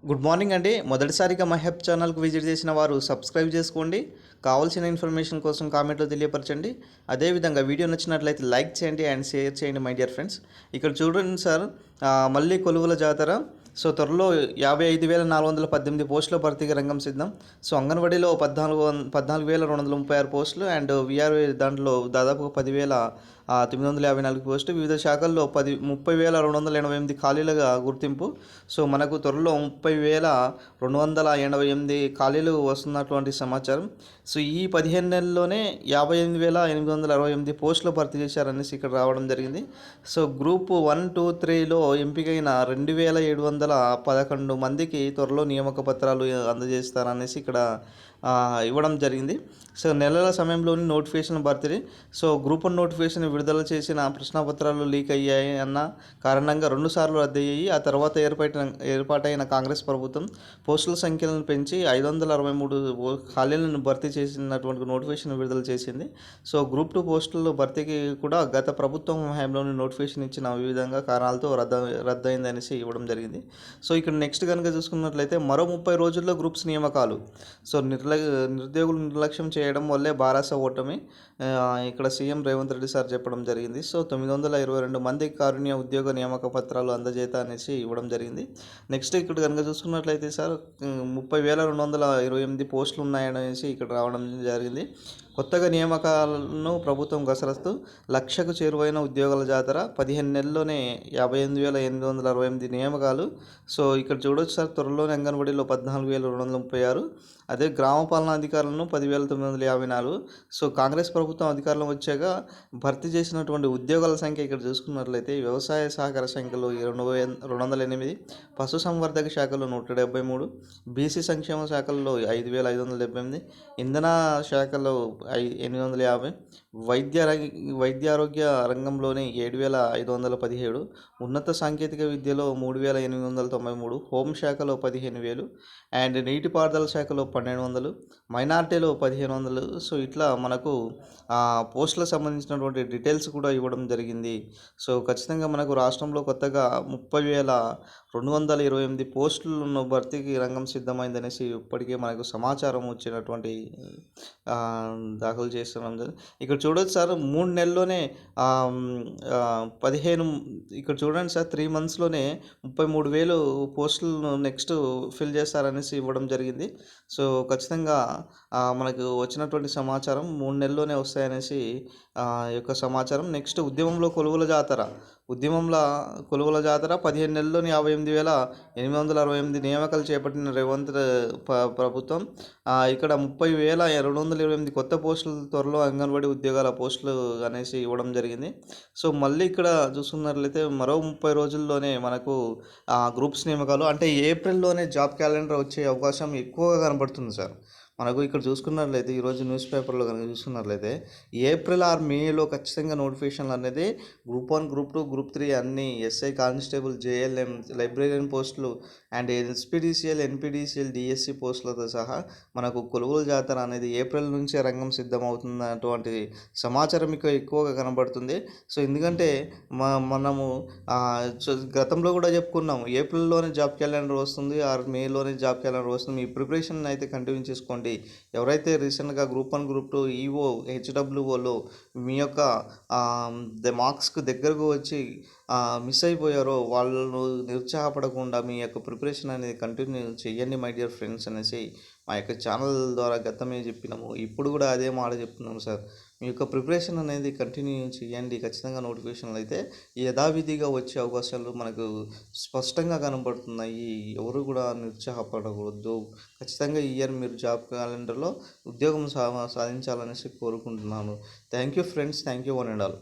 Good morning అండి. మొదటిసారిగా మహెబ్ ఛానల్కి విజిట్ చేసిన వారు సబ్స్క్రైబ్ చేసుకోండి. కావాల్సిన ఇన్ఫర్మేషన్ కోసం కామెంట్లో తెలియపరచండి. అదేవిధంగా వీడియో నచ్చినట్లయితే లైక్ చేయండి అండ్ షేర్ చేయండి మై డియర్ ఫ్రెండ్స్. ఇక్కడ చూడండి సార్, మళ్ళీ కొలువుల జాతర. సో త్వరలో 55,418 పోస్టుల భర్తీకి రంగం సిద్ధం. సో అంగన్వాడీలో 14,236 పోస్టులు అండ్ విఆర్ఏ దాంట్లో దాదాపుగా 10,954 పోస్టులు. వివిధ శాఖల్లో 30,288 ఖాళీలుగా గుర్తింపు. సో మనకు త్వరలో 30,288 ఖాళీలు వస్తున్నటువంటి సమాచారం. సో ఈ 15 నెలల్లోనే 58,868 పోస్టులు భర్తీ చేశారనేసి ఇక్కడ రావడం జరిగింది. సో గ్రూప్ 1, 2, 3లో ఎంపికైన 2,711 మందికి త్వరలో నియామక పత్రాలు అందజేస్తారనేసి ఇక్కడ ఇవ్వడం జరిగింది. సో నెలల సమయంలోని నోటిఫికేషన్ భర్తీ. సో గ్రూప్ 1 నోటిఫికేషన్ విడుదల చేసిన ప్రశ్నపత్రాలు లీక్ అయ్యాయి అన్న కారణంగా 2 సార్లు రద్దయ్యాయి. ఆ తర్వాత ఏర్పాటైన కాంగ్రెస్ ప్రభుత్వం పోస్టుల సంఖ్యలను పెంచి 563 ఖాళీలను భర్తీ చేసినటువంటి నోటిఫికేషన్ విడుదల చేసింది. సో గ్రూప్ 2 పోస్టుల భర్తీకి కూడా గత ప్రభుత్వం హయాంలోని నోటిఫికేషన్ ఇచ్చిన వివిధంగా కారణాలతో రద్దయిందనేసి ఇవ్వడం జరిగింది. సో ఇక్కడ నెక్స్ట్ కనుక చూసుకున్నట్లయితే మరో 30 రోజుల్లో గ్రూప్స్ నియామకాలు. సో నిరుద్యోగులు నిర్లక్ష్యం చేయడం వల్లే బారాస ఓటమి. ఇక్కడ సీఎం రేవంత్ రెడ్డి సార్ చెప్పడం జరిగింది. సో 922 మందికి కారుణ్య ఉద్యోగ నియామక పత్రాలు అందజేత అనేసి ఇవ్వడం జరిగింది. నెక్స్ట్ ఇక్కడ కనుక చూసుకున్నట్లయితే సార్ 30,228 పోస్టులు ఉన్నాయనేసి ఇక్కడ రావడం జరిగింది. కొత్తగా నియామకాలను ప్రభుత్వం గసరస్తూ 1,00,000కు చేరువైన ఉద్యోగాల జాతర. 15 నెలల్లోనే 58,868 నియామకాలు. సో ఇక్కడ చూడొచ్చు సార్, త్వరలోనే అంగన్వాడీలో 14,236, అదే గ్రామ పాలనా అధికారులను 10,954. సో కాంగ్రెస్ ప్రభుత్వం అధికారంలో వచ్చాక భర్తీ చేసినటువంటి ఉద్యోగాల సంఖ్య ఇక్కడ చూసుకున్నట్లయితే వ్యవసాయ సహకార శాఖలో 208, పశుసంవర్ధక శాఖలో 173, బీసీ సంక్షేమ శాఖల్లో 5,578, ఇంధన శాఖలో 850, వైద్యారోగ్య రంగంలోని 7,517, ఉన్నత సాంకేతిక విద్యలో 3,893, హోంశాఖలో 15,000 అండ్ నీటిపారుదల శాఖలో 1,200, మైనార్టీలో 1,500. సో ఇట్లా మనకు పోస్టులకు సంబంధించినటువంటి డీటెయిల్స్ కూడా ఇవ్వడం జరిగింది. సో ఖచ్చితంగా మనకు రాష్ట్రంలో కొత్తగా 30,228 పోస్టులను భర్తీకి రంగం సిద్ధమైందనేసి ఇప్పటికే మనకు సమాచారం వచ్చినటువంటి దాఖలు చేస్తున్నాం. ఇక్కడ చూడొచ్చు సార్, 3 నెలల్లోనే 15, ఇక్కడ చూడండి సార్, 3 మంత్స్లోనే 33,000 పోస్టులను నెక్స్ట్ ఫిల్ చేస్తారనేసి ఇవ్వడం జరిగింది. సో ఖచ్చితంగా మనకు వచ్చినటువంటి సమాచారం 3 నెలల్లోనే వస్తాయనేసి యొక్క సమాచారం. నెక్స్ట్ ఉద్యమంలో కొలువుల జాతర. 15 నెలల్లోని 58,868 నియామకాలు చేపట్టిన రేవంత్ ప్రభుత్వం ఇక్కడ 30,228 కొత్త పోస్టులు త్వరలో అంగన్వాడీ ఉద్యోగాల పోస్టులు అనేసి ఇవ్వడం జరిగింది. సో మళ్ళీ ఇక్కడ చూసుకున్నట్లయితే మరో 30 రోజుల్లోనే మనకు గ్రూప్స్ నియామకాలు, అంటే ఏప్రిల్లోనే జాబ్ క్యాలెండర్ వచ్చే అవకాశం ఎక్కువగా కనబడుతుంది సార్. మనకు ఇక్కడ చూసుకున్నట్లయితే ఈరోజు న్యూస్ పేపర్లో కనుక చూసుకున్నట్లయితే ఏప్రిల్ ఆర్ మేలో ఖచ్చితంగా నోటిఫికేషన్లు అనేది గ్రూప్ 1, గ్రూప్ 2, గ్రూప్ 3 అన్ని ఎస్ఐ కానిస్టేబుల్, జేఎల్ఎం, లైబ్రేరియన్ పోస్టులు అండ్ ఎస్పీడీసీఎల్, ఎన్పీడీసీఎల్, డిఎస్సి పోస్టులతో సహా మనకు కొలువుల జాతర అనేది ఏప్రిల్ నుంచే రంగం సిద్ధమవుతున్నటువంటి సమాచారం ఎక్కువగా కనబడుతుంది. సో ఎందుకంటే మనము గతంలో కూడా చెప్పుకున్నాము, ఏప్రిల్లోనే జాబ్ క్యాలెండర్ వస్తుంది ఆర్ మేలోనే జాబ్ క్యాలెండర్ వస్తుంది. మీ ప్రిపరేషన్ అయితే కంటిన్యూ చేసుకోండి. ఎవరైతే రీసెంట్గా గ్రూప్ 1, గ్రూప్ 2, ఈఓ, హెచ్డబ్ల్యూఓలో మీ యొక్క మార్క్స్కు దగ్గరకు వచ్చి మిస్ అయిపోయారో వాళ్ళు నిరుత్సాహపడకుండా మీ యొక్క ప్రిపరేషన్ అనేది కంటిన్యూ చేయండి మై డియర్ ఫ్రెండ్స్ అనేసి మా యొక్క ఛానల్ ద్వారా గతమే చెప్పినాము. ఇప్పుడు కూడా అదే మాట చెప్తున్నాము సార్. మీ యొక్క ప్రిపరేషన్ అనేది కంటిన్యూ చేయండి. ఖచ్చితంగా నోటిఫికేషన్లు అయితే యథావిధిగా వచ్చే అవకాశాలు మనకు స్పష్టంగా కనబడుతున్నాయి. ఎవరు కూడా నిరుత్సాహపడకూడదు. ఖచ్చితంగా ఈ ఇయర్ మీరు జాబ్ క్యాలెండర్లో ఉద్యోగం సాధించాలనేసి కోరుకుంటున్నాను. Thank you friends. Thank you one and all.